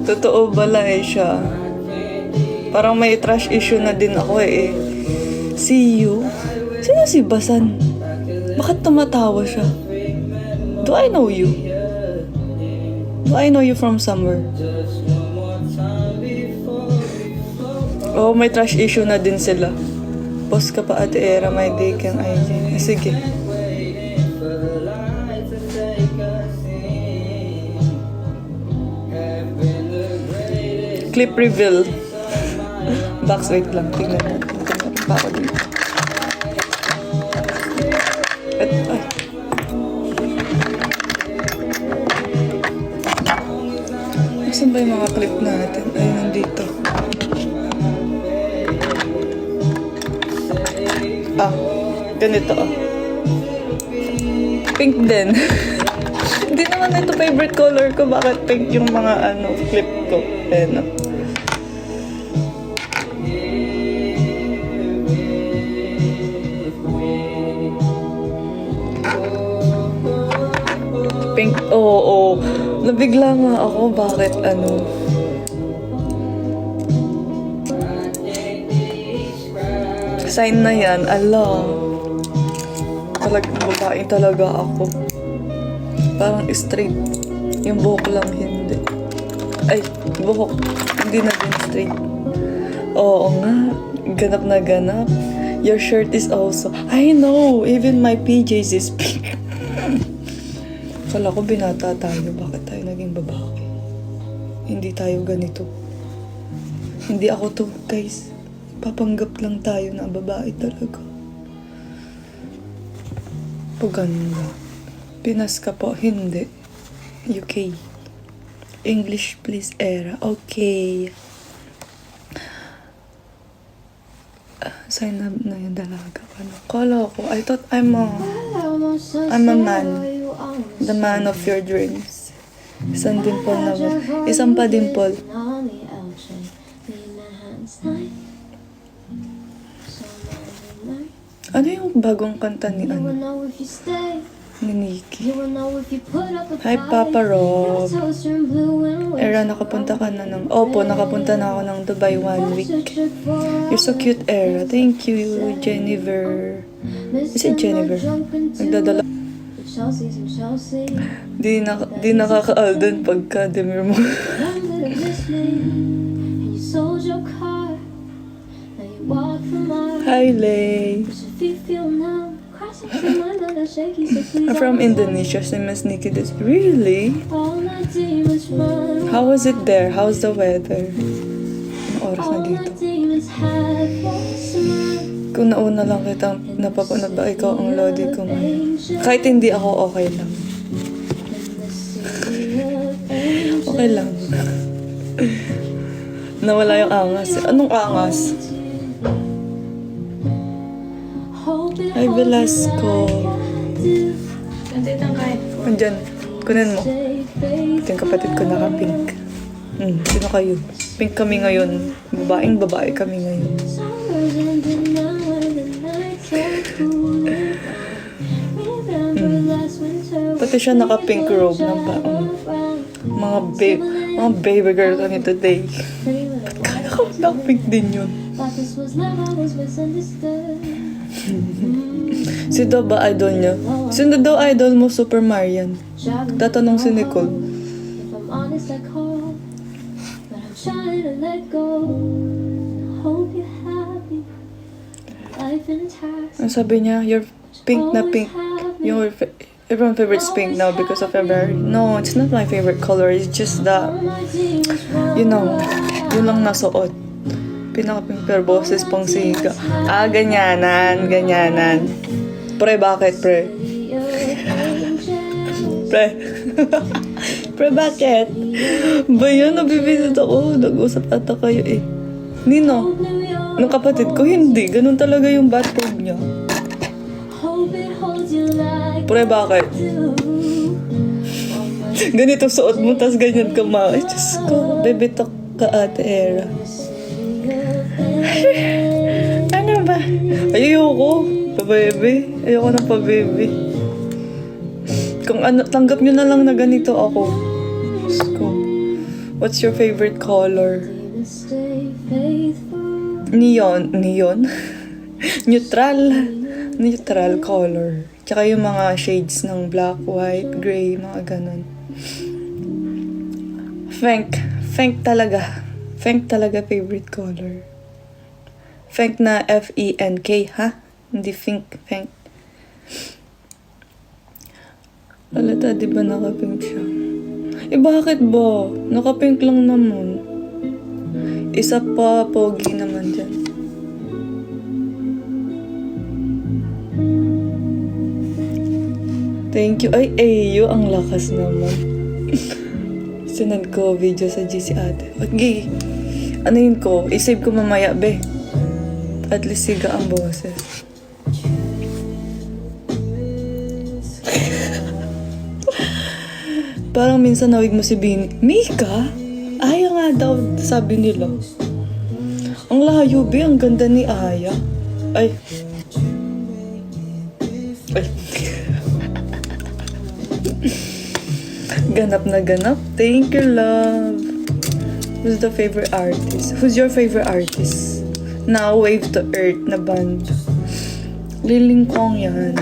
Totoo bala siya. Parang may trash issue na din ako See you? Sino si Basan? Bakit tumatawa siya? Do I know you? Do I know you from somewhere? Oh, may trash issue na din sila. Post ka pa Ate Era, may day kang IG. Sige. Clip reveal. Box, wait lang. Tingnan natin. Tingnan pa ako dito. Ay. Nasaan ba yung mga clip natin? Ay, nandito. Ganito Pink din. Hindi naman ito favorite color ko. Bakit pink yung mga clip ko? Pink, oo. Nabigla nga ako. Bakit sign na yan. Talagang babae talaga ako. Parang straight. Yung buhok lang hindi. Ay, buhok. Hindi na din straight. Oo nga. Ganap na ganap. Your shirt is also... I know! Even my PJs is pink. Kala ko binata tayo. Bakit tayo naging babae? Hindi tayo ganito. Hindi ako to, guys. Papanggap lang tayo na babae talaga. Paganda. Pinas ka po? Hindi. UK. English please, Era. Okay. Sign up na yung dalaga. Kala ko, I thought I'm a man. The man of your dreams. Isang dimple naman. Isang pa dimple. Ano yung bagong kanta ni ni Nikki? Hi, Papa Rob. Era, nakapunta ka na ng... Opo, nakapunta na ako ng Dubai 1 week. You're so cute, Era. Thank you, Jennifer. Is it Jennifer? Nagdadala... Di nakaka-aldan pagka demir mo. Hi, Lay. I'm from Indonesia, si Miss Nikki. Really? How was it there? How's the weather? Anong oras na dito? Kung nauna lang kitang napapanood ba ikaw ang lodi ko ngayon? Kahit hindi ako, okay lang. Okay lang. Nawala yung angas. Anong angas? Ay, Velasco. Andyan. Kunin mo. Ito yung kapatid ko naka-pink. Sino kayo? Pink kami ngayon. Babae kami ngayon. Pati siya naka-pink robe ng baong. Mga baby girl kami today. Ba't ka naka-pink din yun? Sino ba idol niya? Sino daw idol mo, Super Marian? Tatanong si Nicole. Ang sabi niya, you're pink na pink. Everyone's favorite is pink now because of February. No, it's not my favorite color. It's just that, yun lang nasuot. Pinaka-pink pero boses pang siga. Ganyanan. Pre, bakit, pre? Pre, bakit? Ba yan, nabibisit ako. Nag-usap ata kayo Nino, ng kapatid ko, hindi. Ganun talaga yung bathrobe niya. Pre, bakit? Ganito suot mo, tas ganyan ka Ay, Diyos ko. Bebetok ka, Ate Era. Ano ba? Ayoko. Pa-baby. Ayoko ng pa-baby. Kung ano, tanggap nyo na lang na ganito ako. Diyos ko. What's your favorite color? Neon. Neon? Neutral. Neutral color. Tsaka yung mga shades ng black, white, gray, mga ganun. Fenk. Fenk talaga. Fenk talaga favorite color. Fenk na F-E-N-K, ha? Hindi Fink. Fenk. Alata, di ba naka-pink siya? Bakit ba? Naka-pink lang naman. Isa pa, pogi naman dyan. Thank you. Ay, Ayo, ang lakas naman. Sinad ko video sa GC ate. Okay. Ano yun ko? I-save ko mamaya, be. At least siga ang boses. Parang minsan nawig mo si Bini. Mika? Aya nga daw, sabi nila. Ang layo, be. Ang ganda ni Aya. Ay. Ay. Ganap na ganap. Thank you, love. Who's the favorite artist? Who's your favorite artist? Now, Wave to Earth na band. Lilingkong yan.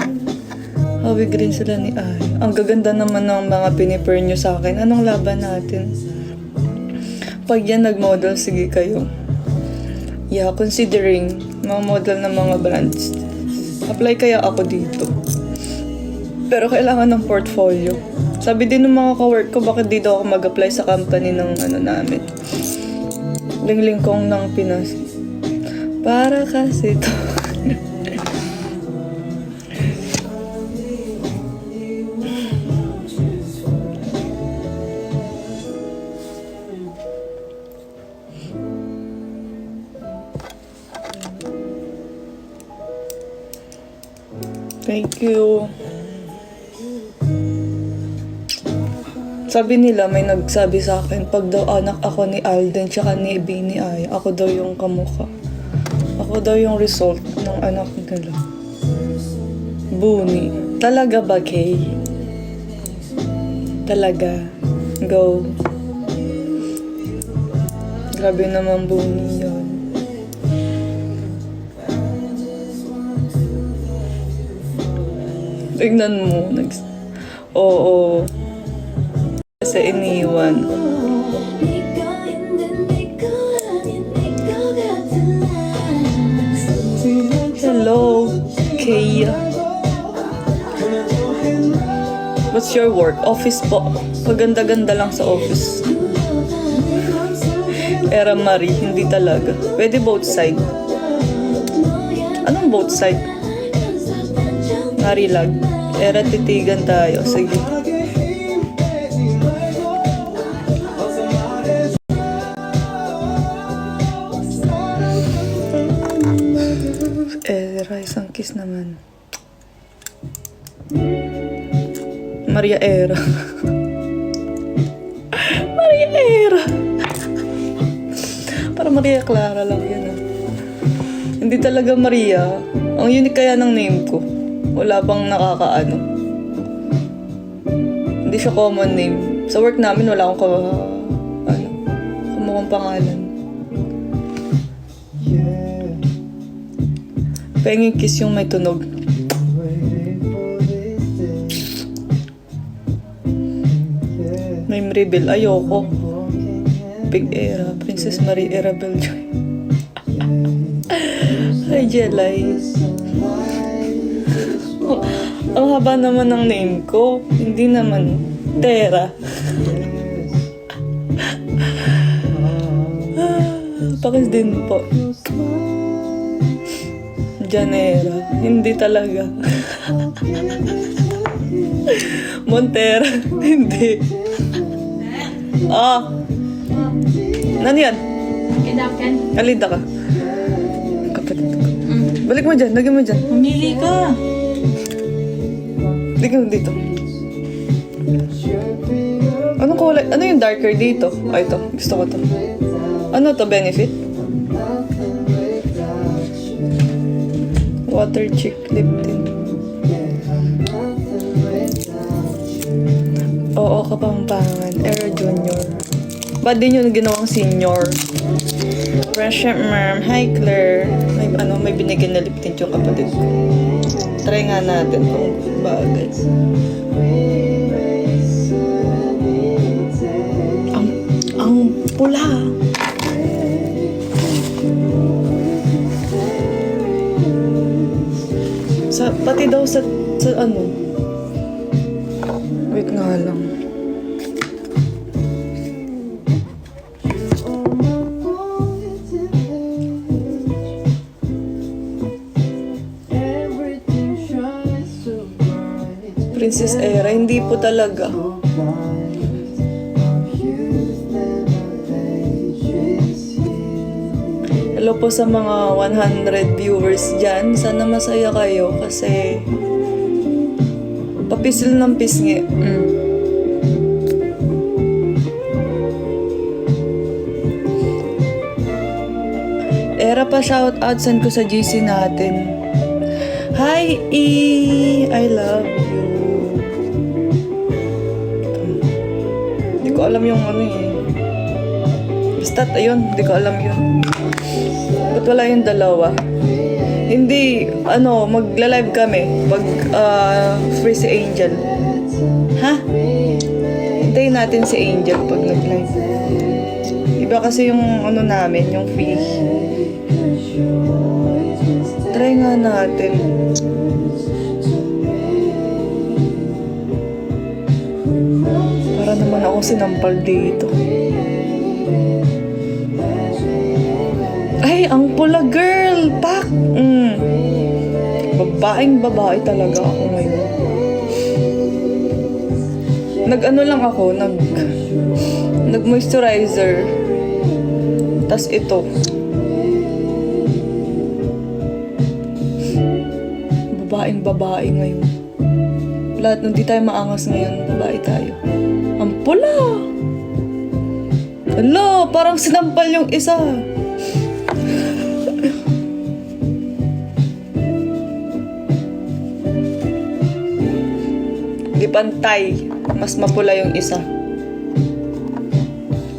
Hawig rin sila ni Ay. Ang gaganda naman ng mga piniper nyo sa akin. Anong laban natin? Pag yan nag-model, sige kayo. Yeah, considering mga model ng mga brands. Apply kaya ako dito. Pero kailangan ng portfolio. Sabi din ng mga ka-work ko, bakit dito ako mag-apply sa company ng ano namin. Linglingkong ng Pinas. Para kasi to. Thank you. Sabi nila, may nagsabi sa akin, pag daw anak ako ni Alden tsaka ni Bini Ay, ako daw yung kamukha. Ako daw yung result ng anak nila. Buni. Talaga ba, Kay? Talaga. Go. Grabe naman Buni yun. Tignan mo. Oo. Kasi iniwan. Hello, Kay. What's your work? Office po. Paganda-ganda lang sa office. Era Marie, hindi talaga. Pwede both side. Anong both side? Marilag. Era titigan tayo. Sige. Isang kiss naman. Maria Era. Maria Era. Para Maria Clara lang yun. Hindi talaga Maria. Ang unique kaya ng name ko. Wala bang nakakaano. Hindi siya common name. Sa work namin wala akong kumukhang pangalan. Pahingin kiss yung may tunog. May Maribel. Ayoko. Big Era. Princess Marie Era Beljoy. Hi, Jelay. Ang haba naman ng name ko. Hindi naman. Tera. Pakis din po. Janera. Hindi talaga. Montera. Hindi. Nani yan? Kidakan. Alida ka. Kapatid ko. Balik mo dyan. Lagyan mo dyan. Mamili ka. Lagyan mo dito. Anong kulay? Ano yung darker dito? Ito. Gusto ko to. Ano to? Benefit? Water Chick Lip Tint. Oo, Kapampangan. Era Junior. Ba't din yun ginawang senior? Pressure, ma'am. Hi, Claire. May binigyan na lip tint yung kapatid ko. Try nga natin kung bagay. Ang pula. Pati daw sa ano. Wait nga lang. Princess Era, hindi po talaga. Hello po sa mga 100 viewers dyan. Sana masaya kayo kasi papisil ng pisngi. Era pa shoutout send ko sa GC natin. Hi E! I love you. Hindi ko alam yung ano eh. Basta ayun, hindi ko alam yun. Ba't wala yung dalawa? Hindi, magla-live kami pag free si Angel. Ha? Hintayin natin si Angel pag nag-live. Iba kasi yung namin, yung free. Try nga natin. Para naman ako sinampal dito. Ay, ang pula girl! Pak! Babaeng babae talaga ako ngayon. Nag-ano lang ako, nag-moisturizer. Tas ito. Babaeng babae ngayon. Lahat, hindi tayo maangas ngayon. Babae tayo. Ang pula! Hala, parang sinampal yung isa. Di pantay. Mas mapula yung isa.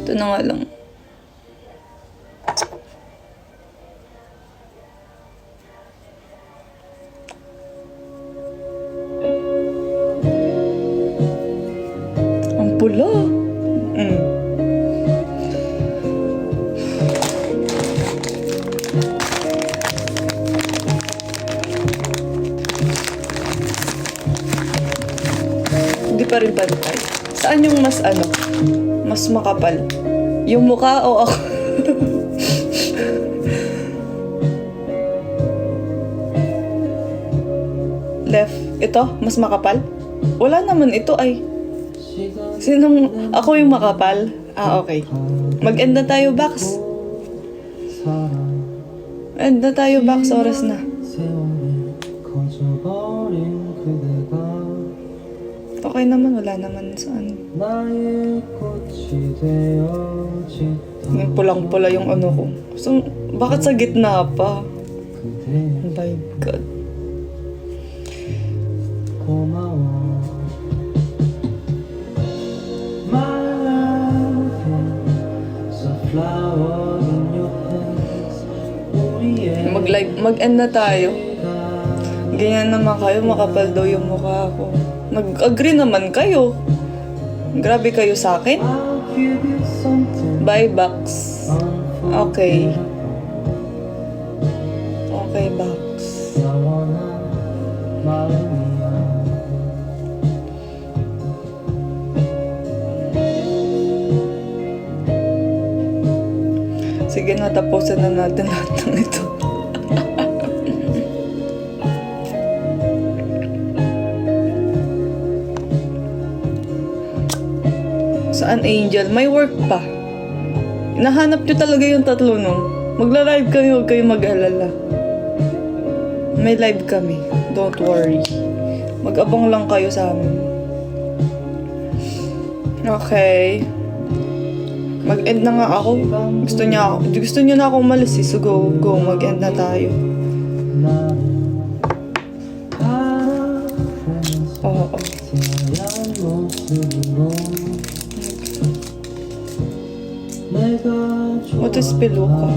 Ito na nga lang. Ang pula. Hindi pa rin pantay. Saan yung mas mas makapal? Yung mukha o ako? Left. Ito? Mas makapal? Wala naman ito ay. Ako yung makapal? Ah, okay. Mag-end na tayo, Bax. End na tayo, Bax. Oras na. Okay naman, wala naman saan. Yung pulang-pula yung ko. So, bakit sa gitna pa? Oh my God. Mag-end na tayo. Ganyan naman kayo, makapal daw yung mukha ko. Nag-agree naman kayo. Grabe kayo sa akin. Bye, Bax. Okay. Okay, Bax. Sige na, tapusin na natin lahat ng ito. Saan, Angel? May work pa. Nahanap nyo talaga yung tatlo, no? Magla-live kayo, huwag kayo mag-alala. May live kami. Don't worry. Mag-abang lang kayo sa amin. Okay. Mag-end na nga ako. Gusto niyo na ako umalis eh. So go. Mag-end na tayo. Oo. Butis piluka.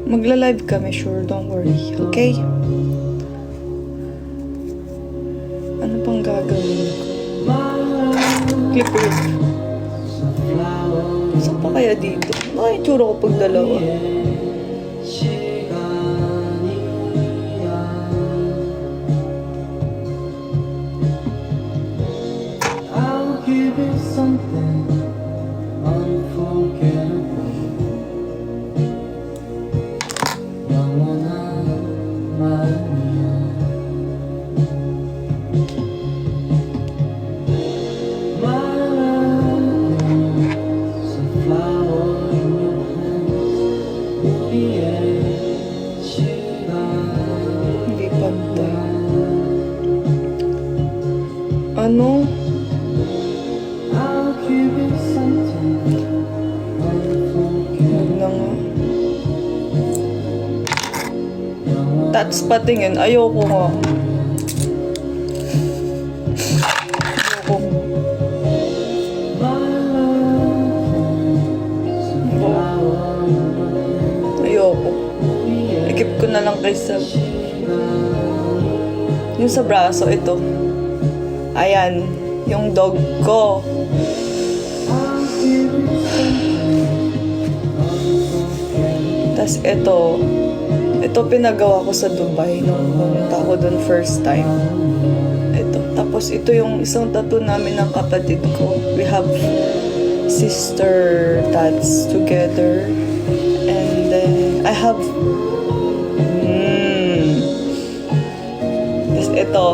Magla-live kami, sure, don't worry. Okay? Ano pang gagawin ko? Clip. Saan pa kaya dito? Ay, tsura ko pag dalawa. I'll give you something unforgettable. 영원한 마음이야. My love is a flower in your hands. 우리의 시간. Hindi pantay. Ano? I'll give you something Huwag na nga. unforgettable. Tats patingin. Ayoko nga. Ayoko. My love is a flower in your hands. Ayoko. Ikip ko na lang kay Sab. Yung sa braso, ito. Ayan. Yung dog ko. I'll give you Tas ito. Ito pinagawa ko sa Dubai nung pumunta ko dun first time. Ito. Tapos ito yung isang tattoo namin ng kapatid ko. We have sister tats together. And then, I have... Tapos ito.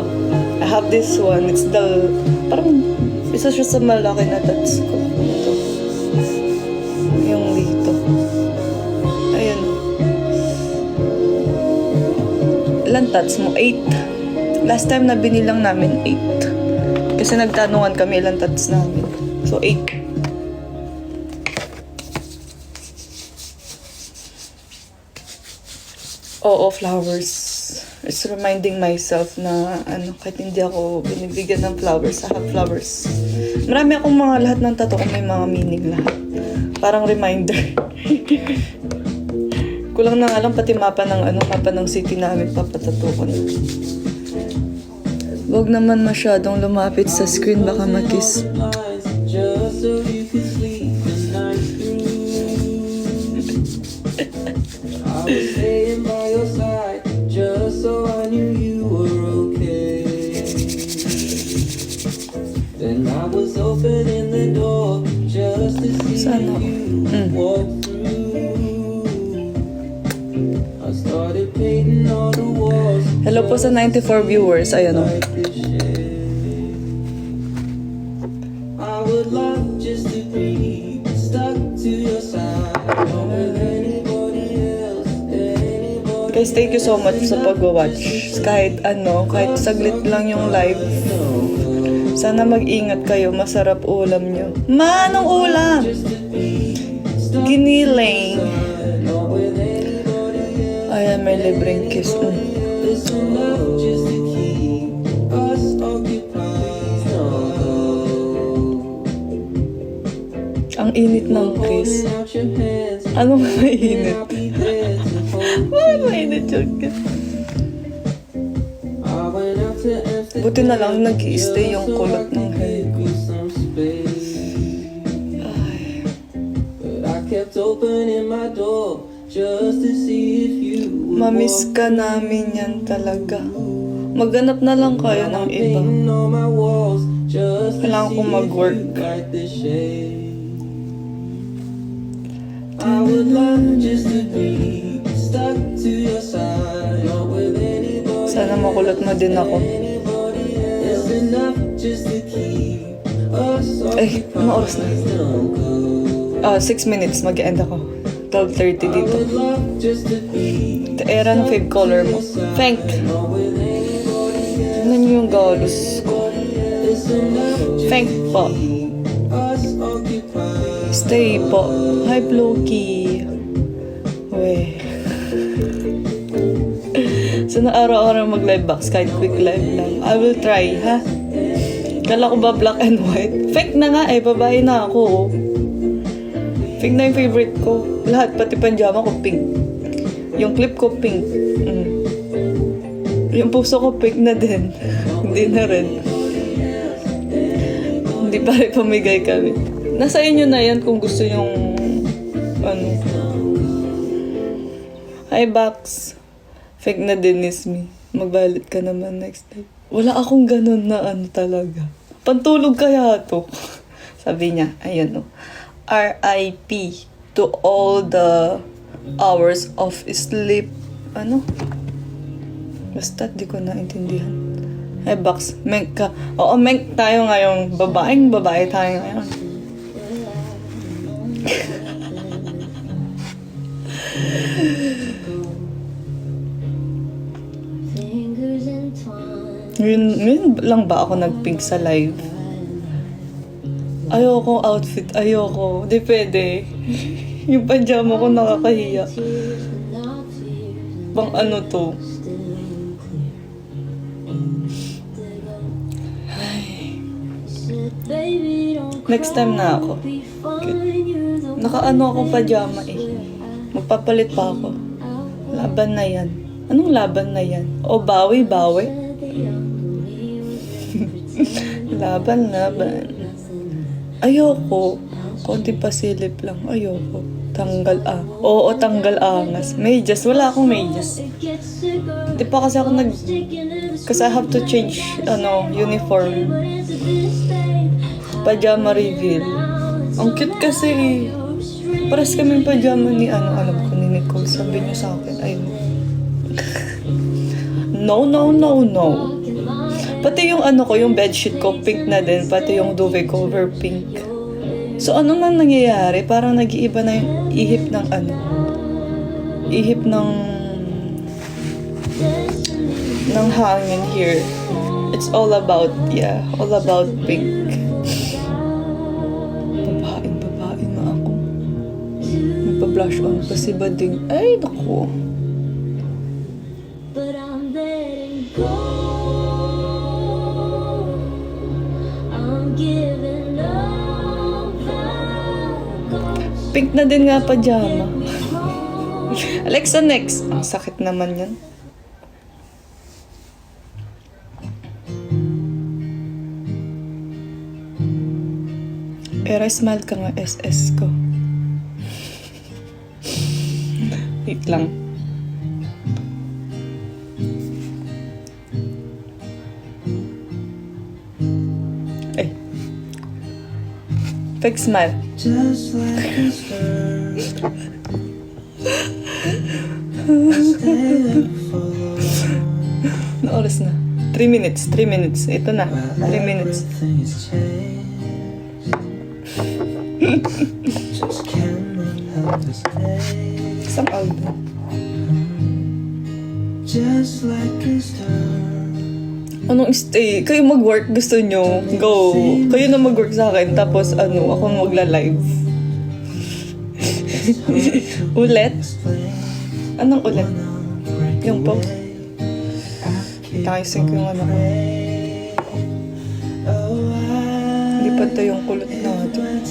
I have this one. It's the... Parang isa siya sa malaki na tats ko. Ito. Yung dito. Ayun. Ilan tats mo? 8. Last time na binilang namin 8. Kasi nagtanungan kami ilan tats namin. So 8. Oo, flowers. It's reminding myself na kahit hindi ako binibigyan ng flowers, I have flowers. Marami akong mga lahat ng tattoo ko may mga meaning lahat. Parang reminder. Kulang na nga lang pati mapa ng city namin papatato ko na. Huwag naman masyadong lumapit sa screen, baka mag-kiss. lies just so you can sleep the night through. I was staying by your side just so I knew you were okay. Then I was opening the door just to see Sana. you walk through. I started painting all the walls. Hello po sa 94 viewers. Ayan o. Like this shade. I would love just to be stuck to your side. Not with anybody else, anybody Guys, thank you so much sa pag-watch. Kahit saglit lang yung live. Sana mag-ingat kayo. Masarap ulam nyo. Ma, anong ulam? Giniling. not with anybody else. Ayan, may libreng kiss. It's enough just to keep us occupied. Ang init ng kiss. Holding out your hands, Anong mainit? I'll be there to hold. Bakit mainit yung kiss? I went out to Amsterdam. Buti na lang nag-i-stay yung kulot ng hair ko. Some space. Ay, But I kept opening my door just to see if you would mamiss ka namin yan talaga. Maghanap na lang kayo ng iba. painting on my walls just to Kailangan see kong mag-work. if you like the shade. I would love just to be stuck to your side, not with anybody. Sana makulot mo din ako. Anybody else. It's enough just to keep us Eh, ano oras na? occupied. 6 minutes, mag-end ako. 12:30 I dito. would love just to be The era ng fave color mo. Thank. not with anybody else. Tignan niyo yung galos ko. It's enough just Thank po. us occupied. Stay po. Hi, Floki. We. Sana araw-araw mag-live box, kahit quick live lang. I will try, ha? Kala ko ba black and white? Fake na nga eh, babae na ako. Oh. Pink na yung favorite ko. Lahat, pati panjama ko, pink. Yung clip ko, pink. Yung puso ko, pink na din. Hindi na red. Hindi pa rin pamigay kami. Nasa inyo na yan kung gusto yung ano. Hi, Bax. Fake na din is me. Magbalit ka naman next time. Wala akong ganun na ano talaga. Pantulog kaya to. Sabi niya, ayun o. RIP to all the hours of sleep. Ano? Basta, di ko naintindihan. Hey, Bax, menk ka. Oo, menk tayo ngayon. Babae tayo ngayon. Ngayon lang ba ako nag-pink sa live? Ayoko outfit, ayoko. Di pwede. Yung pajama ko nakakahiya. Bang ano to? Ay. Next time na ako. Naka-ano ako pajama eh. Magpapalit pa ako. Laban na yan. Anong laban na yan? O bawi. Laban. Ayoko. Konting pasilip lang. Ayoko. Tanggal Oo, tanggal angas. Medyas. Wala akong medyas. Di pa kasi ako kasi I have to change, uniform. Pajama reveal. Ang cute kasi eh. Pares kaming pajama ni alam ko ni Nicole. Sabi niya sa akin, ayun. No. Pati yung yung bedsheet ko, pink na din. Pati yung duvet cover, pink. So, ano nang nangyayari? Parang nag-iiba na yung ihip ng ihip ng hangin here. It's all about pink. Babae na ako. May pa-blush on pa si Bading. Ay, naku. Pink na din nga pajama. Alexa, next. Ang sakit naman yan. Pero smile ka nga, SS ko. Wait lang. Eh. Fake smile. Just like a star, I stay up for Ano oras na? 3 minutes. Ito na. 3 minutes. everything's changed. Just can't help but stay. Isang album. Just like a star. Anong stay? Kayo mag-work, gusto nyo? Go. Kayo na mag-work sa akin, tapos ako magla-live. Ulit? Anong ulit? Yung po? Nakising ko yung ko. Hindi pa ito yung kulot natin.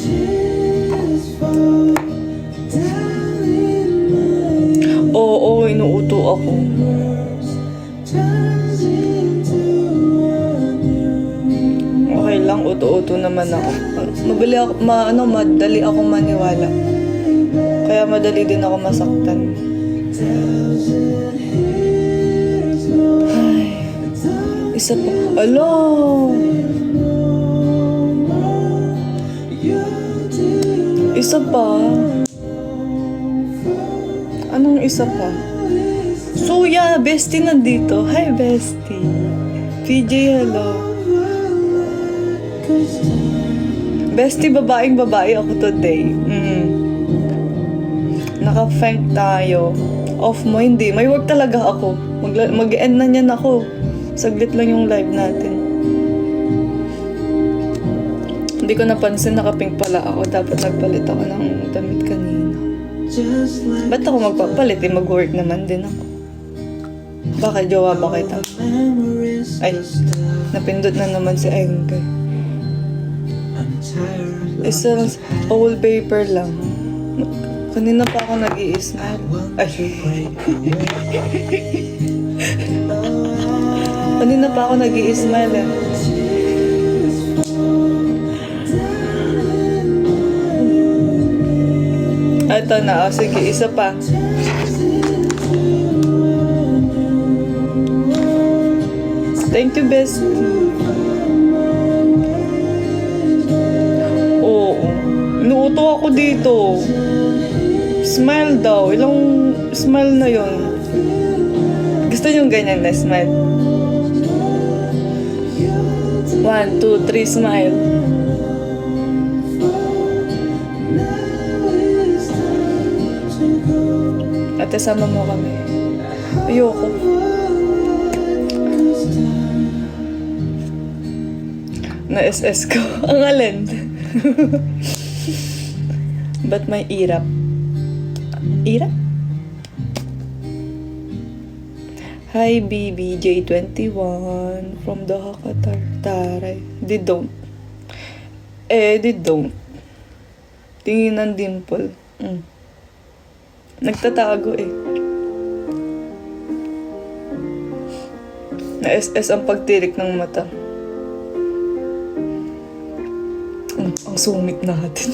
Oo, inuuto ako. Okay lang, uto-uto naman ako. Madali ako maniwala. Kaya madali din ako masaktan. Ay, isa pa. Alo! Isa pa. Anong isa pa? Suya, bestie nandito. Hi, bestie. PJ, hello. Bestie, babae ako today. Naka-fank tayo. Off mo, hindi. May work talaga ako. Mag-end na niyan ako. Saglit lang yung live natin. Hindi ko napansin, naka-pink pala ako. Dapat nagpalit ako ng damit kanina. Ba't ako magpapalit? Mag-work naman din ako. Bakit jowa ba kita? Memories Ay, napindot na naman si Engke. I'm tired of Isa lang, wallpaper lang. Kanina pa ako nag-i-smile. Ay, kanina pa ako nag-i-smile eh. Ito na, sige, isa pa. Thank you, best. Oo. Inuuto ako dito. Smile daw. Ilang smile na yon? Gusto nyo ganyan na smile? 1, 2, 3, smile. Ate, sama mo kami. Ayoko. Na-SS ko. Ang alin. Ba't may irap? Irap? Hi, BBJ21 from Doha, Qatar. Taray. They don't. They don't. Tingin ng dimple. Nagtatago eh. Na-SS ang pagtirik ng mata. Ang sungit natin.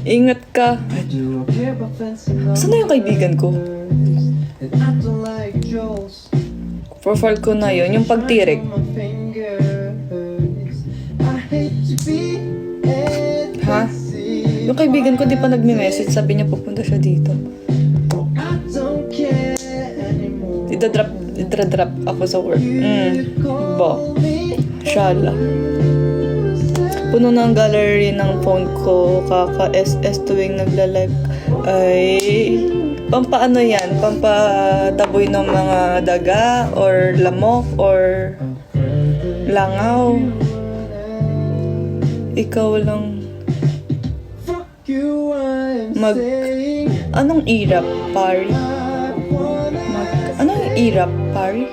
Ingat ka. Saan na yung kaibigan ko? Profile ko na yun. Yung pagtirik. Ha? Yung kaibigan ko di pa nagme-message. Sabi niya pupunta siya dito. Idra-drop ako sa work. Ba? Shala. Puno na ang gallery ng phone ko. Kaka-SS tuwing nagla-live. Ay... Pampaano yan? Pampataboy ng mga daga? Or lamok? Or langaw? Ikaw lang anong irap, pari? Anong irap, pari?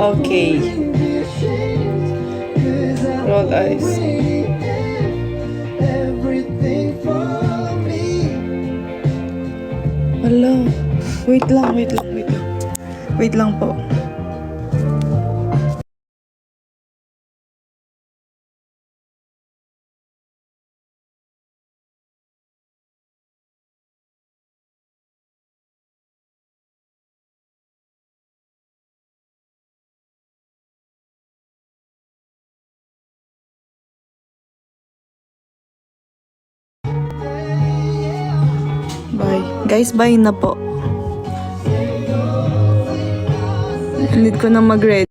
Okay. Roll eyes. Hala. Wait lang. Wait lang po. Bye. Guys, bye na po. Need ko na mag-ready.